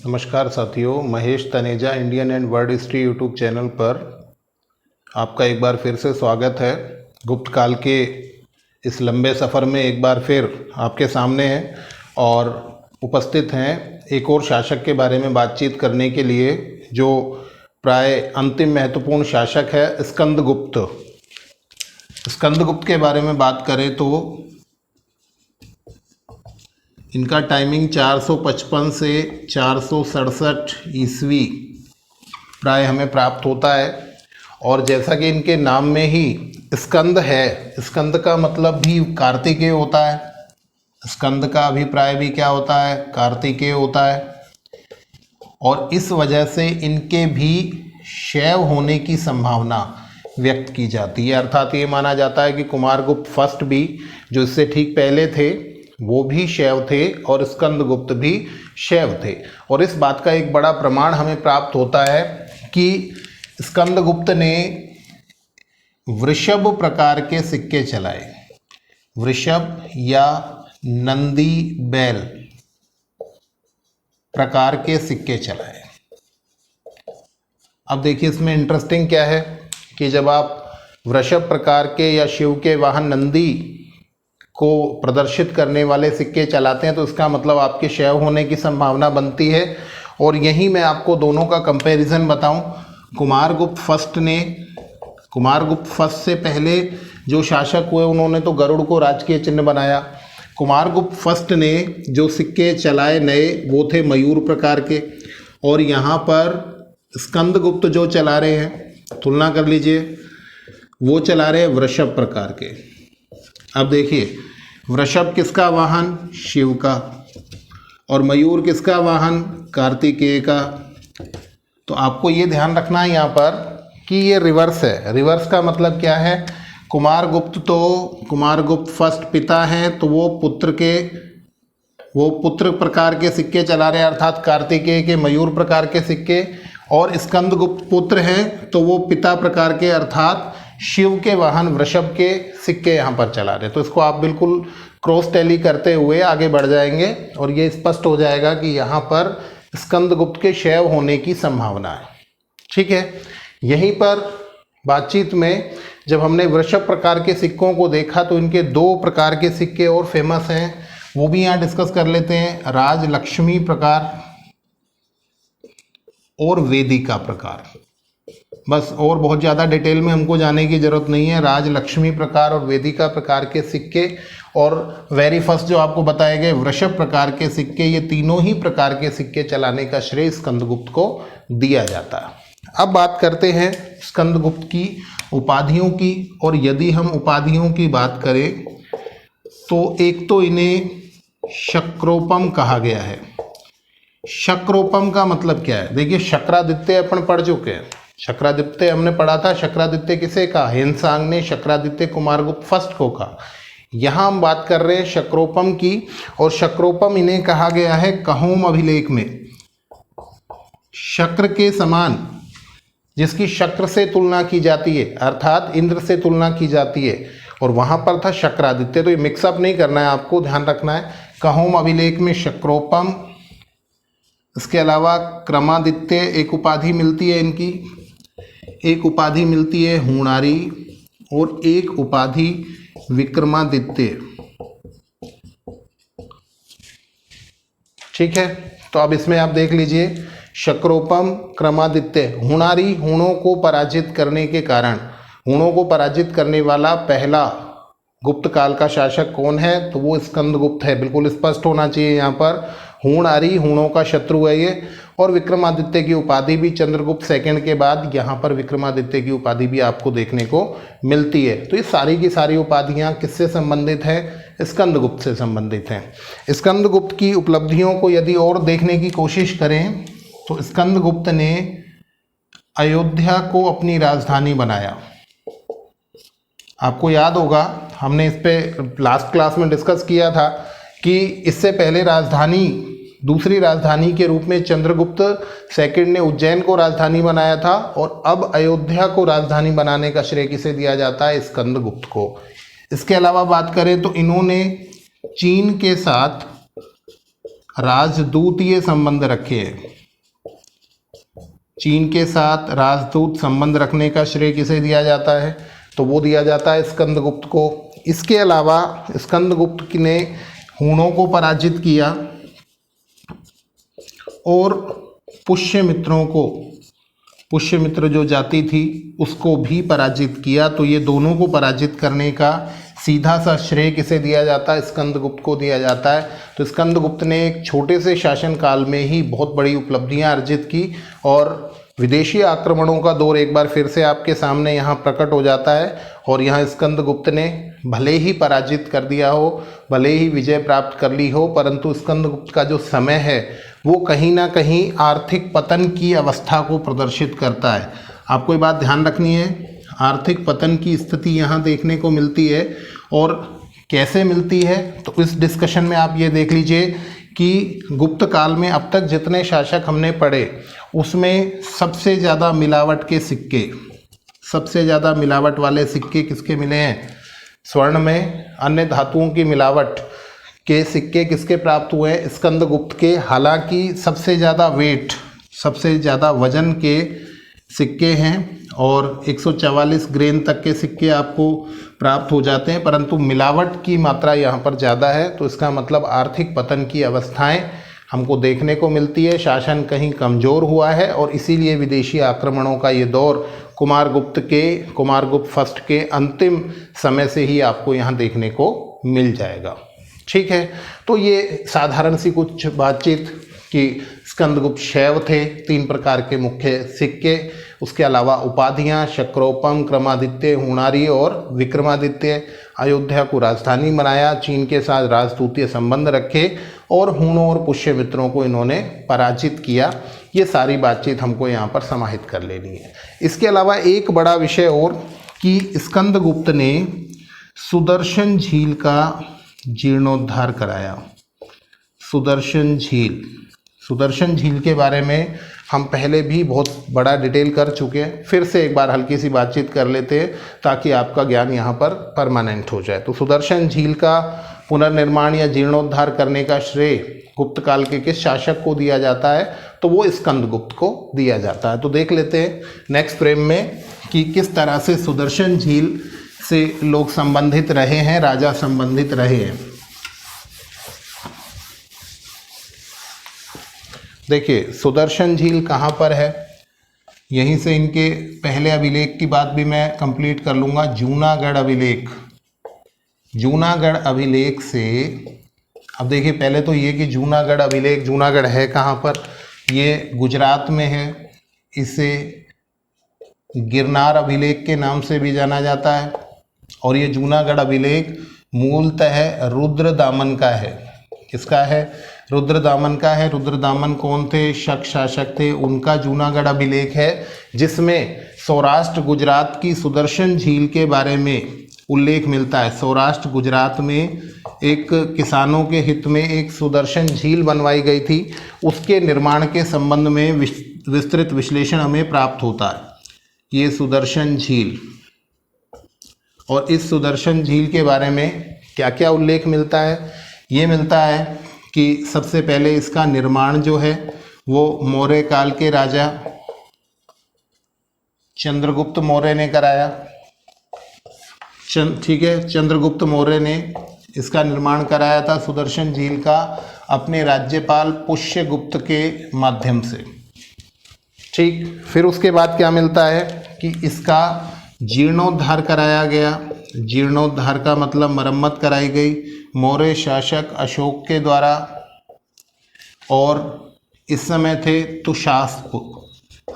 नमस्कार साथियों, Mahesh Taneja Indian and world history YouTube channel पर आपका एक बार फिर से स्वागत है। गुप्त काल के इस लंबे सफ़र में एक बार फिर आपके सामने हैं और उपस्थित हैं एक और शासक के बारे में बातचीत करने के लिए, जो प्राय अंतिम महत्वपूर्ण शासक है, स्कंदगुप्त। स्कंदगुप्त के बारे में बात करें तो इनका टाइमिंग 455 से 467 ईस्वी प्राय हमें प्राप्त होता है। और जैसा कि इनके नाम में ही स्कंद है, स्कंद का मतलब भी कार्तिकेय होता है। स्कंद का अभिप्राय भी क्या होता है? कार्तिकेय होता है। और इस वजह से इनके भी शैव होने की संभावना व्यक्त की जाती है। अर्थात ये माना जाता है कि कुमारगुप्त फर्स्ट भी, जो इससे ठीक पहले थे, वो भी शैव थे और स्कंदगुप्त भी शैव थे। और इस बात का एक बड़ा प्रमाण हमें प्राप्त होता है कि स्कंदगुप्त ने वृषभ प्रकार के सिक्के चलाए। वृषभ या नंदी बैल प्रकार के सिक्के चलाए। अब देखिए इसमें इंटरेस्टिंग क्या है कि जब आप वृषभ प्रकार के या शिव के वाहन नंदी को प्रदर्शित करने वाले सिक्के चलाते हैं तो इसका मतलब आपके शैव होने की संभावना बनती है। और यही मैं आपको दोनों का कंपैरिजन बताऊं। कुमारगुप्त फर्स्ट से पहले जो शासक हुए उन्होंने तो गरुड़ को राजकीय चिन्ह बनाया। कुमारगुप्त फर्स्ट ने जो सिक्के चलाए नए, वो थे मयूर प्रकार के। और यहाँ पर स्कंदगुप्त जो चला रहे हैं, तुलना कर लीजिए, वो चला रहे हैं वृषभ प्रकार के। अब देखिए, वृषभ किसका वाहन? शिव का। और मयूर किसका वाहन? कार्तिकेय का। तो आपको ये ध्यान रखना है यहाँ पर कि ये रिवर्स है। रिवर्स का मतलब क्या है? कुमारगुप्त फर्स्ट पिता हैं तो वो पुत्र प्रकार के सिक्के चला रहे हैं, अर्थात कार्तिकेय के मयूर प्रकार के सिक्के। और स्कंदगुप्त पुत्र हैं तो वो पिता प्रकार के, अर्थात शिव के वाहन वृषभ के सिक्के यहाँ पर चला रहे। तो इसको आप बिल्कुल क्रॉस टैली करते हुए आगे बढ़ जाएंगे और ये स्पष्ट हो जाएगा कि यहाँ पर स्कंदगुप्त के शैव होने की संभावना है। ठीक है, यहीं पर बातचीत में जब हमने वृषभ प्रकार के सिक्कों को देखा तो इनके दो प्रकार के सिक्के और फेमस हैं, वो भी यहाँ डिस्कस कर लेते हैं। राजलक्ष्मी प्रकार और वेदिका प्रकार। बस और बहुत ज़्यादा डिटेल में हमको जाने की ज़रूरत नहीं है। राजलक्ष्मी प्रकार और वेदिका प्रकार के सिक्के और वेरी फर्स्ट जो आपको बताए गए वृषभ प्रकार के सिक्के, ये तीनों ही प्रकार के सिक्के चलाने का श्रेय स्कंदगुप्त को दिया जाता है। अब बात करते हैं स्कंदगुप्त की उपाधियों की। और यदि हम उपाधियों की बात करें तो एक तो इन्हें शक्रोपम कहा गया है। शक्रोपम का मतलब क्या है? देखिए, शक्रादित्य अपन पढ़ चुके हैं। शक्रादित्य हमने पढ़ा था। शक्रादित्य किसे कहा? हेनसांग ने शक्रादित्य कुमारगुप्त फर्स्ट को कहा। यहाँ हम बात कर रहे हैं शक्रोपम की। और शक्रोपम इन्हें कहा गया है कहोम अभिलेख में। शक्र के समान, जिसकी शक्र से तुलना की जाती है, अर्थात इंद्र से तुलना की जाती है, और वहाँ पर था शक्रादित्य। तो ये मिक्सअप नहीं करना है, आपको ध्यान रखना है। कहोम अभिलेख में शक्रोपम। इसके अलावा क्रमादित्य एक उपाधि मिलती है इनकी, एक उपाधि मिलती है हुणारी और एक उपाधि विक्रमादित्य। ठीक है, तो अब इसमें आप देख लीजिए, शक्रोपम, क्रमादित्य, हुणारी, हुणों को पराजित करने के कारण, हुणों को पराजित करने वाला पहला गुप्त काल का शासक कौन है? तो वो स्कंदगुप्त है। बिल्कुल स्पष्ट होना चाहिए यहाँ पर। हुणारी, हुणों का शत्रु है ये। और विक्रमादित्य की उपाधि भी चंद्रगुप्त सेकंड के बाद यहाँ पर विक्रमादित्य की उपाधि भी आपको देखने को मिलती है। तो ये सारी की सारी उपाधियाँ किससे संबंधित है? स्कंदगुप्त से संबंधित हैं। स्कंदगुप्त की उपलब्धियों को यदि और देखने की कोशिश करें तो स्कंदगुप्त ने अयोध्या को अपनी राजधानी बनाया। आपको याद होगा, हमने इस पे लास्ट क्लास में डिस्कस किया था कि इससे पहले दूसरी राजधानी के रूप में चंद्रगुप्त सेकंड ने उज्जैन को राजधानी बनाया था। और अब अयोध्या को राजधानी बनाने का श्रेय किसे दिया जाता है? स्कंदगुप्त को। इसके अलावा बात करें तो इन्होंने चीन के साथ राजदूतीय संबंध रखे हैं। चीन के साथ राजदूत संबंध रखने का श्रेय किसे दिया जाता है? तो वो दिया जाता है स्कंदगुप्त को। इसके अलावा स्कंदगुप्त ने हूणों को पराजित किया और पुष्यमित्र जो जाति थी उसको भी पराजित किया। तो ये दोनों को पराजित करने का सीधा सा श्रेय किसे दिया जाता है? स्कंदगुप्त को दिया जाता है। तो स्कंदगुप्त ने एक छोटे से शासनकाल में ही बहुत बड़ी उपलब्धियां अर्जित की और विदेशी आक्रमणों का दौर एक बार फिर से आपके सामने यहाँ प्रकट हो जाता है। और यहाँ स्कंदगुप्त ने भले ही पराजित कर दिया हो, भले ही विजय प्राप्त कर ली हो, परंतु स्कंदगुप्त का जो समय है वो कहीं ना कहीं आर्थिक पतन की अवस्था को प्रदर्शित करता है। आपको ये बात ध्यान रखनी है, आर्थिक पतन की स्थिति यहाँ देखने को मिलती है। और कैसे मिलती है? तो इस डिस्कशन में आप ये देख लीजिए कि गुप्त काल में अब तक जितने शासक हमने पढ़े उसमें सबसे ज़्यादा मिलावट के सिक्के, सबसे ज़्यादा मिलावट वाले सिक्के किसके मिले हैं? स्वर्ण में अन्य धातुओं की मिलावट के सिक्के किसके प्राप्त हुए हैं? स्कंदगुप्त के। हालांकि सबसे ज़्यादा वेट, सबसे ज़्यादा वजन के सिक्के हैं और 144 ग्रेन तक के सिक्के आपको प्राप्त हो जाते हैं, परंतु मिलावट की मात्रा यहाँ पर ज़्यादा है। तो इसका मतलब आर्थिक पतन की अवस्थाएं हमको देखने को मिलती है, शासन कहीं कमज़ोर हुआ है और इसीलिए विदेशी आक्रमणों का ये दौर कुमारगुप्त फर्स्ट के अंतिम समय से ही आपको यहाँ देखने को मिल जाएगा। ठीक है, तो ये साधारण सी कुछ बातचीत कि स्कंदगुप्त शैव थे, 3 प्रकार के मुख्य सिक्के, उसके अलावा उपाधियां शक्रोपम, क्रमादित्य, हुणारी और विक्रमादित्य। अयोध्या को राजधानी बनाया, चीन के साथ राजदूतीय संबंध रखे और हूणों और पुष्यमित्रों को इन्होंने पराजित किया। ये सारी बातचीत हमको यहाँ पर समाहित कर लेनी है। इसके अलावा एक बड़ा विषय और कि स्कंदगुप्त ने सुदर्शन झील का जीर्णोद्धार कराया। सुदर्शन झील के बारे में हम पहले भी बहुत बड़ा डिटेल कर चुके हैं, फिर से एक बार हल्की सी बातचीत कर लेते हैं ताकि आपका ज्ञान यहाँ पर परमानेंट हो जाए। तो सुदर्शन झील का पुनर्निर्माण या जीर्णोद्धार करने का श्रेय गुप्त काल के किस शासक को दिया जाता है? तो वो स्कंदगुप्त को दिया जाता है। तो देख लेते हैं नेक्स्ट फ्रेम में कि किस तरह से सुदर्शन झील से लोग संबंधित रहे हैं, राजा संबंधित रहे हैं। देखिए सुदर्शन झील कहाँ पर है, यहीं से इनके पहले अभिलेख की बात भी मैं कंप्लीट कर लूँगा। जूनागढ़ अभिलेख से, अब देखिए पहले तो ये कि जूनागढ़ अभिलेख, जूनागढ़ है कहाँ पर? ये गुजरात में है। इसे गिरनार अभिलेख के नाम से भी जाना जाता है। और ये जूनागढ़ अभिलेख मूलतः रुद्रदामन का है। किसका है? रुद्रदामन का है। रुद्रदामन कौन थे? शक शासक थे, उनका जूनागढ़ अभिलेख है जिसमें सौराष्ट्र गुजरात की सुदर्शन झील के बारे में उल्लेख मिलता है। सौराष्ट्र गुजरात में एक किसानों के हित में एक सुदर्शन झील बनवाई गई थी, उसके निर्माण के संबंध में विस्तृत विश्लेषण हमें प्राप्त होता है। ये सुदर्शन झील, और इस सुदर्शन झील के बारे में क्या क्या उल्लेख मिलता है? ये मिलता है कि सबसे पहले इसका निर्माण जो है वो मौर्य काल के राजा चंद्रगुप्त मौर्य ने कराया। ठीक है, चंद्रगुप्त मौर्य ने इसका निर्माण कराया था सुदर्शन झील का अपने राज्यपाल पुष्यगुप्त के माध्यम से। ठीक, फिर उसके बाद क्या मिलता है कि इसका जीर्णोद्धार कराया गया। जीर्णोद्धार का मतलब मरम्मत कराई गई मौर्य शासक अशोक के द्वारा, और इस समय थे तुषास्प।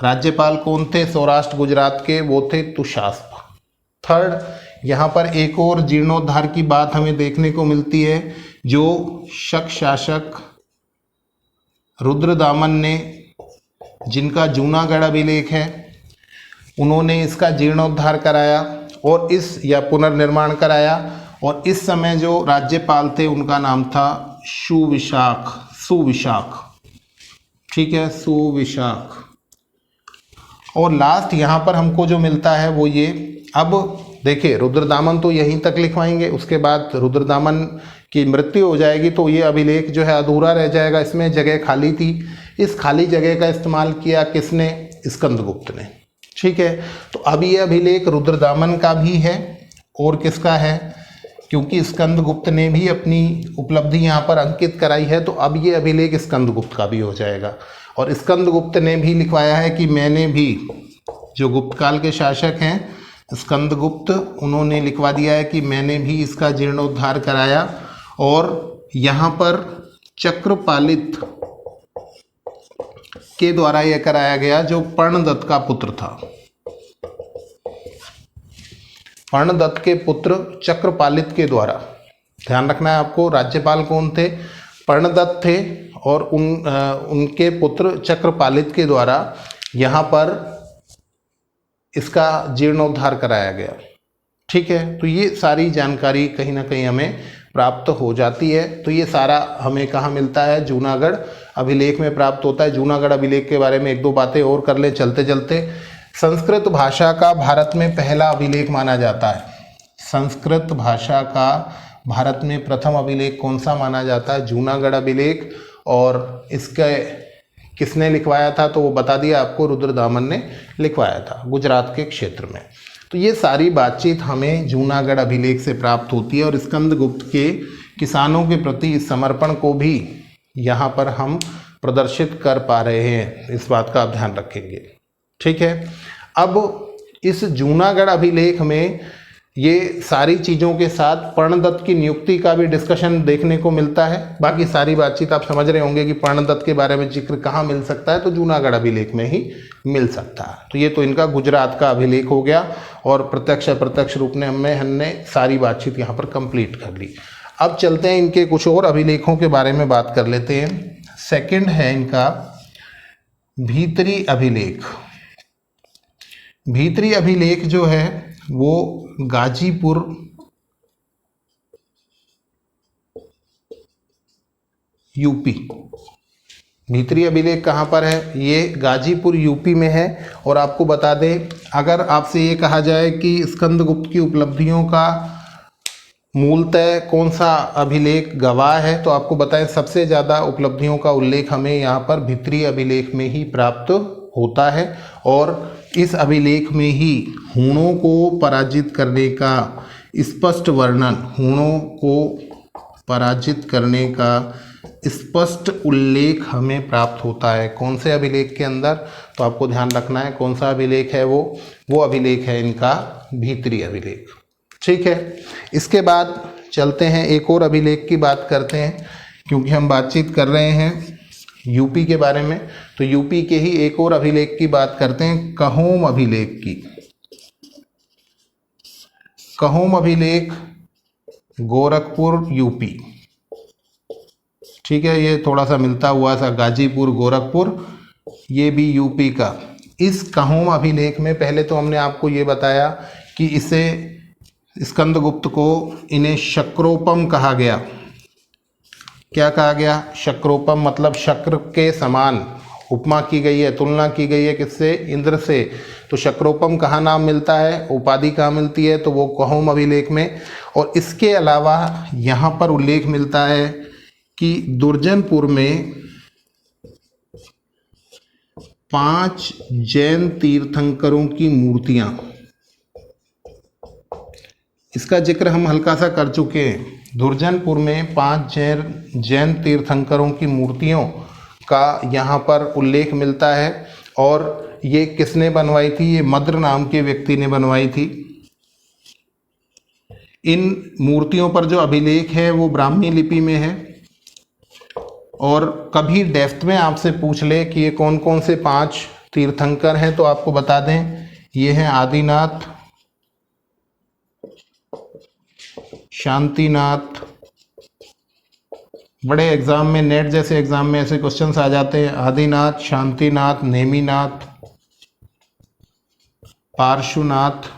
राज्यपाल कौन थे सौराष्ट्र गुजरात के? वो थे तुषास्प। थर्ड, यहाँ पर एक और जीर्णोद्धार की बात हमें देखने को मिलती है, जो शक शासक रुद्रदामन ने, जिनका जूनागढ़ अभिलेख है, उन्होंने इसका जीर्णोद्धार कराया और या पुनर्निर्माण कराया। और इस समय जो राज्यपाल थे उनका नाम था सुविशाख। ठीक है, सुविशाख। और लास्ट यहाँ पर हमको जो मिलता है वो ये, अब देखिए रुद्रदामन तो यहीं तक लिखवाएंगे, उसके बाद रुद्रदामन कि मृत्यु हो जाएगी तो ये अभिलेख जो है अधूरा रह जाएगा, इसमें जगह खाली थी। इस खाली जगह का इस्तेमाल किया किसने? स्कंदगुप्त ने। ठीक है, तो अब ये अभिलेख रुद्रदामन का भी है और किसका है? क्योंकि स्कंदगुप्त ने भी अपनी उपलब्धि यहाँ पर अंकित कराई है, तो अब ये अभिलेख स्कंदगुप्त का भी हो जाएगा। और स्कंदगुप्त ने भी लिखवाया है कि मैंने भी, जो गुप्त काल के शासक हैं स्कंदगुप्त, उन्होंने लिखवा दिया है कि मैंने भी इसका जीर्णोद्धार कराया। और यहाँ पर चक्रपालित के द्वारा यह कराया गया, जो पर्णदत्त का पुत्र था। पर्णदत्त के पुत्र चक्रपालित के द्वारा, ध्यान रखना है आपको, राज्यपाल कौन थे? पर्णदत्त थे, और उनके पुत्र चक्रपालित के द्वारा यहाँ पर इसका जीर्णोद्धार कराया गया। ठीक है, तो ये सारी जानकारी कहीं ना कहीं हमें प्राप्त हो जाती है। तो ये सारा हमें कहाँ मिलता है? जूनागढ़ अभिलेख में प्राप्त होता है। जूनागढ़ अभिलेख के बारे में एक दो बातें और कर ले चलते चलते। संस्कृत भाषा का भारत में पहला अभिलेख माना जाता है। संस्कृत भाषा का भारत में प्रथम अभिलेख कौन सा माना जाता है? जूनागढ़ अभिलेख। और इसके किसने लिखवाया था? तो वो बता दिया आपको, रुद्रदामन ने लिखवाया था गुजरात के क्षेत्र में। तो ये सारी बातचीत हमें जूनागढ़ अभिलेख से प्राप्त होती है। और स्कंदगुप्त के किसानों के प्रति इस समर्पण को भी यहाँ पर हम प्रदर्शित कर पा रहे हैं, इस बात का आप ध्यान रखेंगे। ठीक है, अब इस जूनागढ़ अभिलेख में ये सारी चीज़ों के साथ पर्णदत्त की नियुक्ति का भी डिस्कशन देखने को मिलता है। बाकी सारी बातचीत आप समझ रहे होंगे कि पर्णदत्त के बारे में जिक्र कहाँ मिल सकता है? तो जूनागढ़ अभिलेख में ही मिल सकता है। तो ये तो इनका गुजरात का अभिलेख हो गया, और प्रत्यक्ष अप्रत्यक्ष रूप में हमने सारी बातचीत यहाँ पर कंप्लीट कर ली। अब चलते हैं इनके कुछ और अभिलेखों के बारे में बात कर लेते हैं। सेकंड है इनका भीतरी अभिलेख। भीतरी अभिलेख जो है वो गाजीपुर यूपी। भीतरी अभिलेख कहाँ पर है? ये गाजीपुर यूपी में है। और आपको बता दें, अगर आपसे ये कहा जाए कि स्कंदगुप्त की उपलब्धियों का मूलतः कौन सा अभिलेख गवाह है, तो आपको बताएं सबसे ज़्यादा उपलब्धियों का उल्लेख हमें यहाँ पर भीतरी अभिलेख में ही प्राप्त होता है। और इस अभिलेख में ही हूणों को पराजित करने का स्पष्ट वर्णन, हूणों को पराजित करने का स्पष्ट उल्लेख हमें प्राप्त होता है। कौन से अभिलेख के अंदर? तो आपको ध्यान रखना है कौन सा अभिलेख है वो अभिलेख है इनका भीतरी अभिलेख। ठीक है, इसके बाद चलते हैं एक और अभिलेख की बात करते हैं, क्योंकि हम बातचीत कर रहे हैं यूपी के बारे में, तो यूपी के ही एक और अभिलेख की बात करते हैं, कहोम अभिलेख की। कहोम अभिलेख गोरखपुर यूपी। ठीक है, ये थोड़ा सा मिलता हुआ सा गाजीपुर गोरखपुर, ये भी यूपी का। इस कहोम अभिलेख में पहले तो हमने आपको ये बताया कि इसे स्कंदगुप्त को इन्हें शक्रोपम कहा गया। क्या कहा गया? शक्रोपम, मतलब शक्र के समान उपमा की गई है, तुलना की गई है किससे? इंद्र से। तो शक्रोपम कहाँ नाम मिलता है, उपाधि कहाँ मिलती है? तो वो कहोम अभिलेख में। और इसके अलावा यहाँ पर उल्लेख मिलता है कि दुर्जनपुर में 5 जैन तीर्थंकरों की मूर्तियाँ, इसका जिक्र हम हल्का सा कर चुके हैं। दुर्जनपुर में 5 जैन तीर्थंकरों की मूर्तियों का यहाँ पर उल्लेख मिलता है। और ये किसने बनवाई थी? ये मद्र नाम के व्यक्ति ने बनवाई थी। इन मूर्तियों पर जो अभिलेख है वो ब्राह्मी लिपि में है। और कभी डेप्थ में आपसे पूछ ले कि ये कौन कौन से 5 तीर्थंकर हैं, तो आपको बता दें ये हैं आदिनाथ, शांतिनाथ। बड़े एग्जाम में, नेट जैसे एग्जाम में ऐसे क्वेश्चंस आ जाते हैं। आदिनाथ, शांतिनाथ, नेमिनाथ, पार्श्वनाथ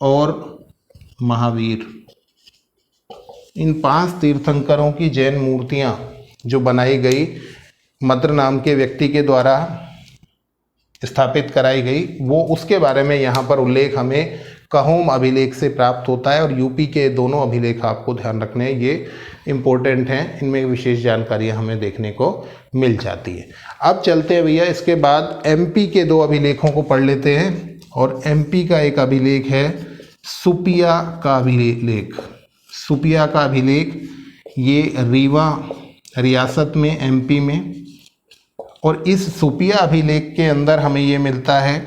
और महावीर। इन 5 तीर्थंकरों की जैन मूर्तियां जो बनाई गई, मद्र नाम के व्यक्ति के द्वारा स्थापित कराई गई, वो उसके बारे में यहाँ पर उल्लेख हमें कहोम अभिलेख से प्राप्त होता है, और यूपी के दोनों अभिलेख आपको ध्यान रखने हैं, ये इम्पोर्टेंट हैं, इनमें विशेष जानकारियाँ हमें देखने को मिल जाती है। अब चलते हैं भैया, इसके बाद एमपी के 2 अभिलेखों को पढ़ लेते हैं। और एमपी का एक अभिलेख है सुपिया का अभिलेख। सुपिया का अभिलेख ये रीवा रियासत में, एमपी में, और इस सुपिया अभिलेख के अंदर हमें ये मिलता है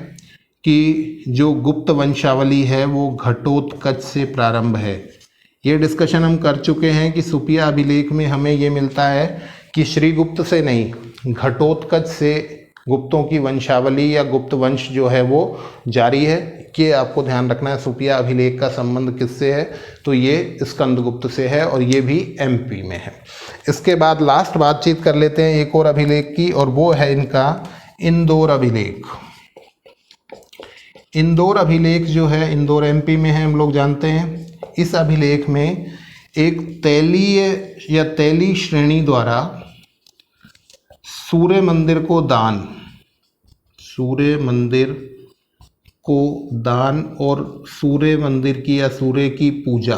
कि जो गुप्त वंशावली है वो घटोत्कच से प्रारंभ है। ये डिस्कशन हम कर चुके हैं कि सुपिया अभिलेख में हमें ये मिलता है कि श्रीगुप्त से नहीं, घटोत्कच से गुप्तों की वंशावली या गुप्त वंश जो है वो जारी है। कि आपको ध्यान रखना है सुपिया अभिलेख का संबंध किससे है, तो ये स्कंदगुप्त से है, और ये भी एमपी में है। इसके बाद लास्ट बातचीत कर लेते हैं एक और अभिलेख की, और वो है इनका इंदौर अभिलेख। इंदौर अभिलेख जो है, इंदौर एमपी में है, हम लोग जानते हैं। इस अभिलेख में एक तैलीय या तैली श्रेणी द्वारा सूर्य मंदिर को दान, सूर्य मंदिर को दान और सूर्य मंदिर की या सूर्य की पूजा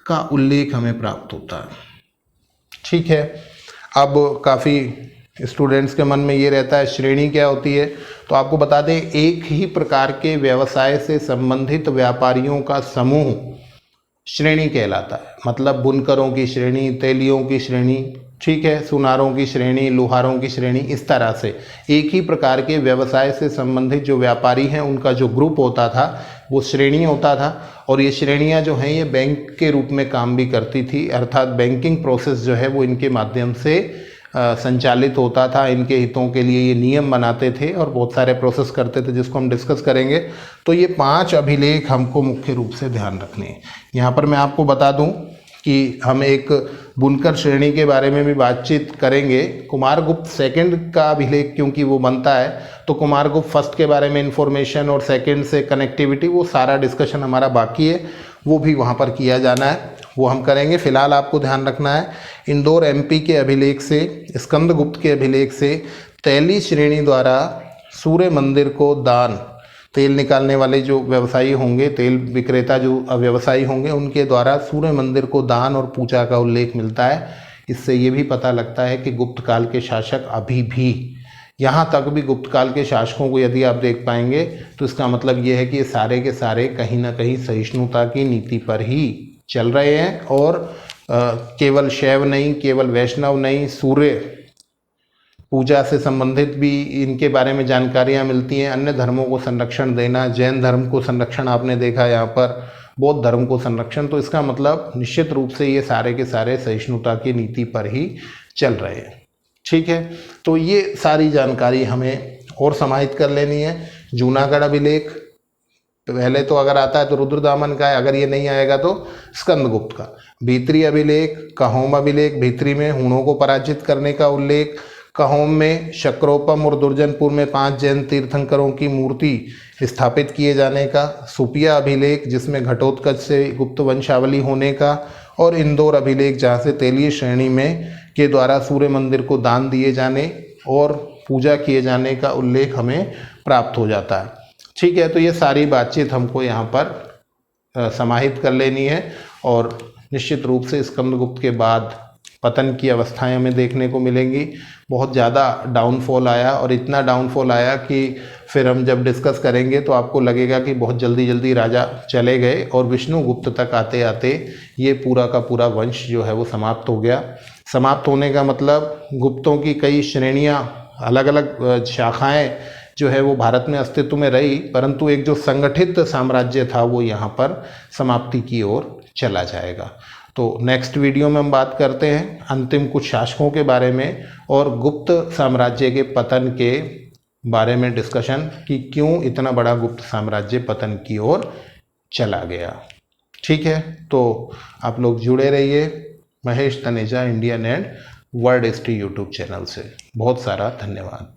का उल्लेख हमें प्राप्त होता है। ठीक है, अब काफ़ी स्टूडेंट्स के मन में ये रहता है श्रेणी क्या होती है, तो आपको बता दें, एक ही प्रकार के व्यवसाय से संबंधित व्यापारियों का समूह श्रेणी कहलाता है। मतलब बुनकरों की श्रेणी, तेलियों की श्रेणी, ठीक है, सुनारों की श्रेणी, लोहारों की श्रेणी, इस तरह से एक ही प्रकार के व्यवसाय से संबंधित जो व्यापारी हैं उनका जो ग्रुप होता था वो श्रेणी होता था। और ये श्रेणियां जो हैं ये बैंक के रूप में काम भी करती थी, अर्थात बैंकिंग प्रोसेस जो है वो इनके माध्यम से संचालित होता था। इनके हितों के लिए ये नियम बनाते थे और बहुत सारे प्रोसेस करते थे, जिसको हम डिस्कस करेंगे। तो ये 5 अभिलेख हमको मुख्य रूप से ध्यान रखने हैं। यहाँ पर मैं आपको बता दूं कि हम एक बुनकर श्रेणी के बारे में भी बातचीत करेंगे। कुमारगुप्त सेकंड का अभिलेख क्योंकि वो बनता है, तो कुमारगुप्त फर्स्ट के बारे में इंफॉर्मेशन और सेकंड से कनेक्टिविटी, वो सारा डिस्कशन हमारा बाकी है, वो भी वहाँ पर किया जाना है, वो हम करेंगे। फिलहाल आपको ध्यान रखना है इंदौर एमपी के अभिलेख से, स्कंदगुप्त के अभिलेख से तैली श्रेणी द्वारा सूर्य मंदिर को दान, तेल निकालने वाले जो व्यवसायी होंगे, तेल विक्रेता जो व्यवसायी होंगे, उनके द्वारा सूर्य मंदिर को दान और पूजा का उल्लेख मिलता है। इससे ये भी पता लगता है कि गुप्त काल के शासक अभी भी, यहाँ तक भी गुप्त काल के शासकों को यदि आप देख पाएंगे तो इसका मतलब ये है कि ये सारे के सारे कहीं ना कहीं सहिष्णुता की नीति पर ही चल रहे हैं। और केवल शैव नहीं, केवल वैष्णव नहीं, सूर्य पूजा से संबंधित भी इनके बारे में जानकारियाँ मिलती हैं। अन्य धर्मों को संरक्षण देना, जैन धर्म को संरक्षण आपने देखा यहाँ पर, बौद्ध धर्म को संरक्षण, तो इसका मतलब निश्चित रूप से ये सारे के सारे सहिष्णुता की नीति पर ही चल रहे हैं। ठीक है, तो ये सारी जानकारी हमें और समाहित कर लेनी है। जूनागढ़ अभिलेख पहले तो अगर आता है तो रुद्रदामन का है, अगर ये नहीं आएगा तो स्कंदगुप्त का। भीतरी अभिलेख, कहोम अभिलेख, भीतरी में हूणों को पराजित करने का उल्लेख, कहोम में शक्रोपम और दुर्जनपुर में 5 जैन तीर्थंकरों की मूर्ति स्थापित किए जाने का, सुपिया अभिलेख जिसमें घटोत्कच से गुप्त वंशावली होने का, और इंदौर अभिलेख जहाँ से तेलीय श्रेणी में के द्वारा सूर्य मंदिर को दान दिए जाने और पूजा किए जाने का उल्लेख हमें प्राप्त हो जाता है। ठीक है, तो ये सारी बातचीत हमको यहाँ पर समाहित कर लेनी है। और निश्चित रूप से स्कंदगुप्त के बाद पतन की अवस्थाएं हमें देखने को मिलेंगी। बहुत ज़्यादा डाउनफॉल आया, और इतना डाउनफॉल आया कि फिर हम जब डिस्कस करेंगे तो आपको लगेगा कि बहुत जल्दी जल्दी राजा चले गए, और विष्णुगुप्त तक आते आते ये पूरा का पूरा वंश जो है वो समाप्त हो गया। समाप्त होने का मतलब गुप्तों की कई श्रेणियाँ, अलग अलग शाखाएँ जो है वो भारत में अस्तित्व में रही, परंतु एक जो संगठित साम्राज्य था वो यहाँ पर समाप्ति की ओर चला जाएगा। तो नेक्स्ट वीडियो में हम बात करते हैं अंतिम कुछ शासकों के बारे में और गुप्त साम्राज्य के पतन के बारे में डिस्कशन कि क्यों इतना बड़ा गुप्त साम्राज्य पतन की ओर चला गया। ठीक है, तो आप लोग जुड़े रहिए Mahesh Taneja Indian and world history YouTube channel से। बहुत सारा धन्यवाद।